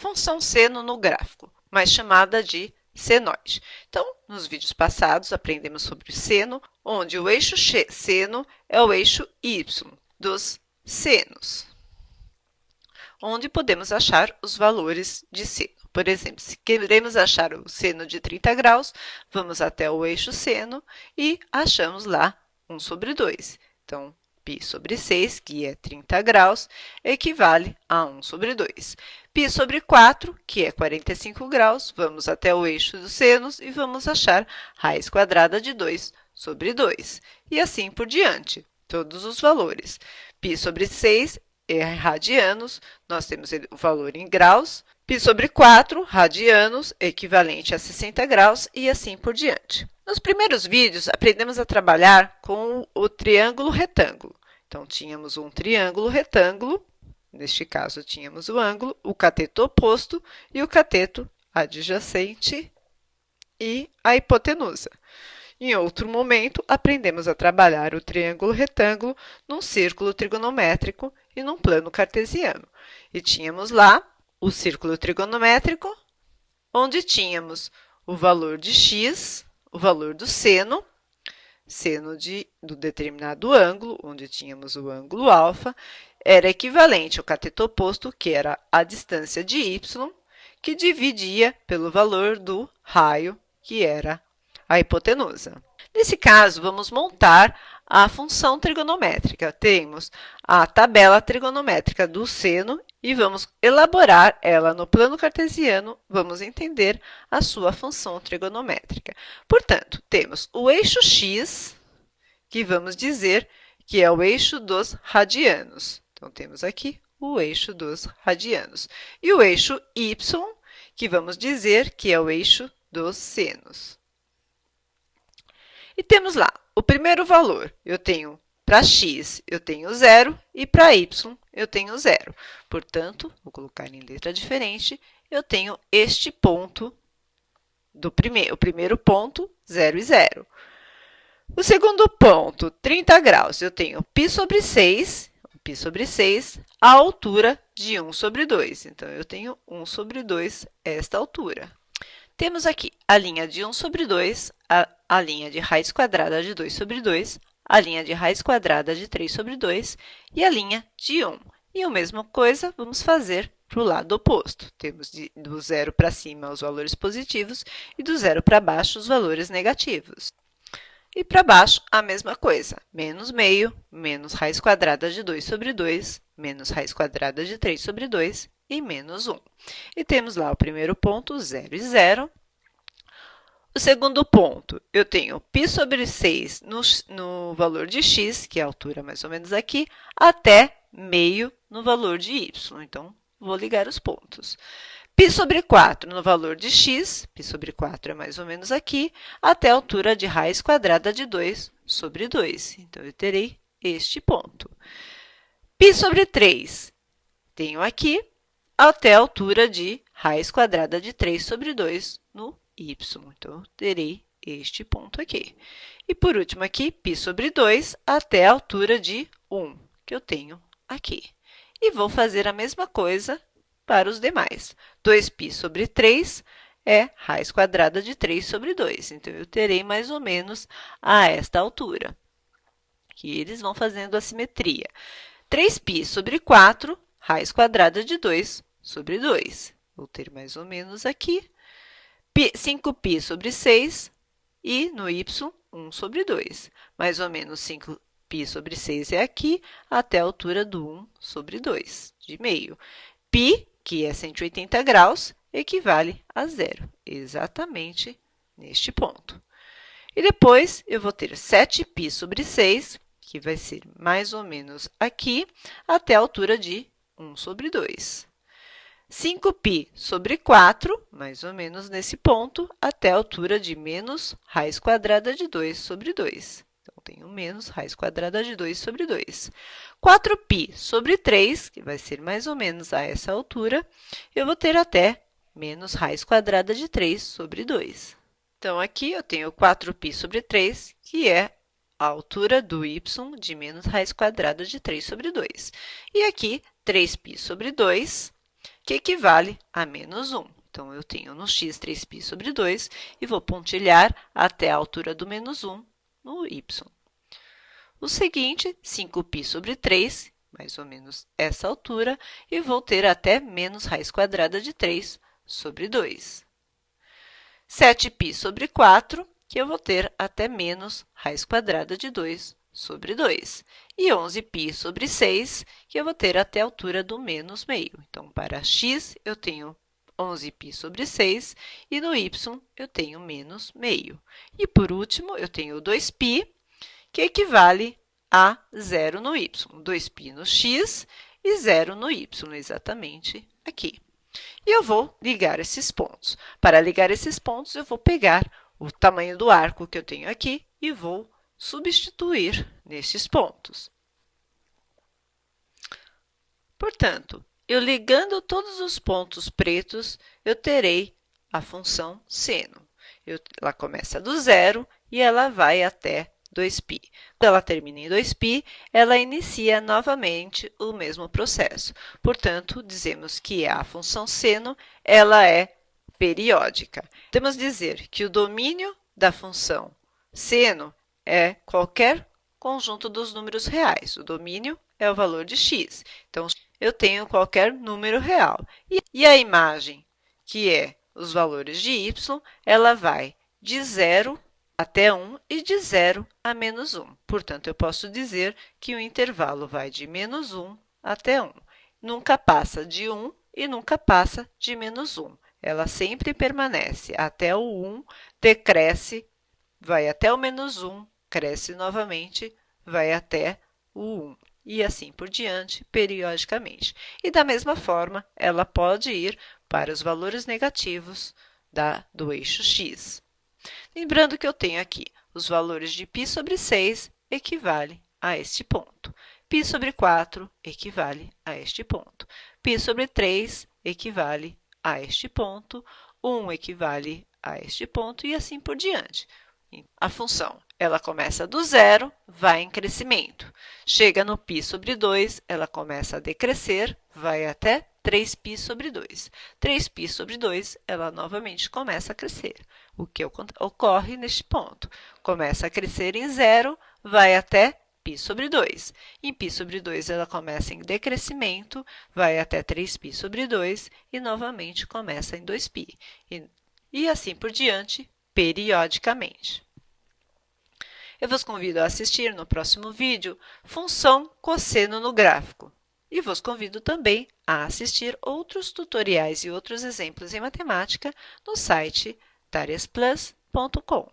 função seno no gráfico, mais chamada de senoide. Então, nos vídeos passados, aprendemos sobre o seno, onde o eixo seno é o eixo y dos senos, onde podemos achar os valores de seno. Por exemplo, se queremos achar o seno de 30 graus, vamos até o eixo seno e achamos lá 1 sobre 2. Então, π sobre 6, que é 30 graus, equivale a 1 sobre 2. Π sobre 4, que é 45 graus, vamos até o eixo dos senos e vamos achar raiz quadrada de 2 sobre 2. E assim por diante, todos os valores. Π sobre 6 é radianos, nós temos o valor em graus. Π sobre 4, radianos, equivalente a 60 graus, e assim por diante. Nos primeiros vídeos, aprendemos a trabalhar com o triângulo retângulo. Então, tínhamos um triângulo retângulo, neste caso, tínhamos o ângulo, o cateto oposto e o cateto adjacente e a hipotenusa. Em outro momento, aprendemos a trabalhar o triângulo retângulo num círculo trigonométrico e num plano cartesiano. E tínhamos lá o círculo trigonométrico, onde tínhamos o valor de x, o valor do seno do determinado ângulo, onde tínhamos o ângulo alfa, era equivalente ao cateto oposto, que era a distância de y, que dividia pelo valor do raio, que era a hipotenusa. Nesse caso, vamos montar a função trigonométrica. Temos a tabela trigonométrica do seno e vamos elaborar ela no plano cartesiano, vamos entender a sua função trigonométrica. Portanto, temos o eixo x, que vamos dizer que é o eixo dos radianos. Então, temos aqui o eixo dos radianos. E o eixo y, que vamos dizer que é o eixo dos senos. E temos lá o primeiro valor. Eu tenho para x, eu tenho 0, e para y, eu tenho 0. Portanto, vou colocar em letra diferente, eu tenho este ponto, o primeiro ponto, 0 e 0. O segundo ponto, 30 graus, eu tenho π sobre 6, a altura de 1 sobre 2. Então, eu tenho 1 sobre 2 esta altura. Temos aqui a linha de 1 sobre 2, a linha de raiz quadrada de 2 sobre 2, a linha de raiz quadrada de 3 sobre 2 e a linha de 1. E a mesma coisa vamos fazer para o lado oposto. Temos do 0 para cima os valores positivos e do 0 para baixo os valores negativos. E para baixo, a mesma coisa. Menos meio, menos raiz quadrada de 2 sobre 2, menos raiz quadrada de 3 sobre 2 e menos 1. E temos lá o primeiro ponto, 0 e 0. O segundo ponto, eu tenho π sobre 6 no valor de x, que é a altura mais ou menos aqui, até meio no valor de y. Então, vou ligar os pontos. π sobre 4 no valor de x, π sobre 4 é mais ou menos aqui, até a altura de raiz quadrada de 2 sobre 2. Então, eu terei este ponto. π sobre 3, tenho aqui, até a altura de raiz quadrada de 3 sobre 2 no y. Então, eu terei este ponto aqui. E, por último, aqui, π sobre 2 até a altura de 1, que eu tenho aqui. E vou fazer a mesma coisa para os demais. 2π sobre 3 é raiz quadrada de 3 sobre 2. Então, eu terei mais ou menos a esta altura, que eles vão fazendo a simetria. 3π sobre 4, raiz quadrada de 2 sobre 2. Vou ter mais ou menos aqui. 5π sobre 6 e, no y, 1 sobre 2. Mais ou menos 5π sobre 6 é aqui, até a altura do 1 sobre 2, de meio. π, que é 180 graus, equivale a 0, exatamente neste ponto. E depois, eu vou ter 7π sobre 6, que vai ser mais ou menos aqui, até a altura de 1 sobre 2. 5π sobre 4, mais ou menos nesse ponto, até a altura de menos raiz quadrada de 2 sobre 2. Então, tenho menos raiz quadrada de 2 sobre 2. 4π sobre 3, que vai ser mais ou menos a essa altura, eu vou ter até menos raiz quadrada de 3 sobre 2. Então, aqui eu tenho 4π sobre 3, que é a altura do y de menos raiz quadrada de 3 sobre 2. E aqui, 3π sobre 2, que equivale a menos 1. Então, eu tenho no x 3π sobre 2 e vou pontilhar até a altura do menos 1 no y. O seguinte, 5π sobre 3, mais ou menos essa altura, e vou ter até menos raiz quadrada de 3 sobre 2. 7π sobre 4, que eu vou ter até menos raiz quadrada de 2 sobre 2. E 11π sobre 6, que eu vou ter até a altura do menos meio. Então, para x, eu tenho 11π sobre 6, e no y, eu tenho menos meio. E, por último, eu tenho 2π, que equivale a 0 no y. 2π no x e 0 no y, exatamente aqui. E eu vou ligar esses pontos. Para ligar esses pontos, eu vou pegar o tamanho do arco que eu tenho aqui e vou substituir nestes pontos. Portanto, eu ligando todos os pontos pretos, eu terei a função seno. Ela começa do zero e ela vai até 2π. Quando ela termina em 2π, ela inicia novamente o mesmo processo. Portanto, dizemos que a função seno ela é periódica. Podemos dizer que o domínio da função seno é qualquer conjunto dos números reais. O domínio é o valor de x. Então, eu tenho qualquer número real. E a imagem, que é os valores de y, ela vai de 0 até 1 e de 0 a menos 1. Portanto, eu posso dizer que o intervalo vai de menos 1 até 1. Nunca passa de 1 e nunca passa de menos 1. Ela sempre permanece até o 1, decresce, vai até o menos 1, cresce novamente, vai até o 1. E assim por diante, periodicamente. E da mesma forma, ela pode ir para os valores negativos do eixo x. Lembrando que eu tenho aqui os valores de π sobre 6 equivale a este ponto. Π sobre 4 equivale a este ponto. Π sobre 3 equivale a este ponto. 1 equivale a este ponto e assim por diante. A função, ela começa do zero, vai em crescimento. Chega no π sobre 2, ela começa a decrescer, vai até 3π sobre 2. 3π sobre 2, ela novamente começa a crescer. O que ocorre neste ponto? Começa a crescer em 0, vai até π sobre 2. Em π sobre 2, ela começa em decrescimento, vai até 3π sobre 2 e novamente começa em 2π. E assim por diante, periodicamente. Eu vos convido a assistir no próximo vídeo função cosseno no gráfico. E vos convido também a assistir outros tutoriais e outros exemplos em matemática no site tariasplus.com.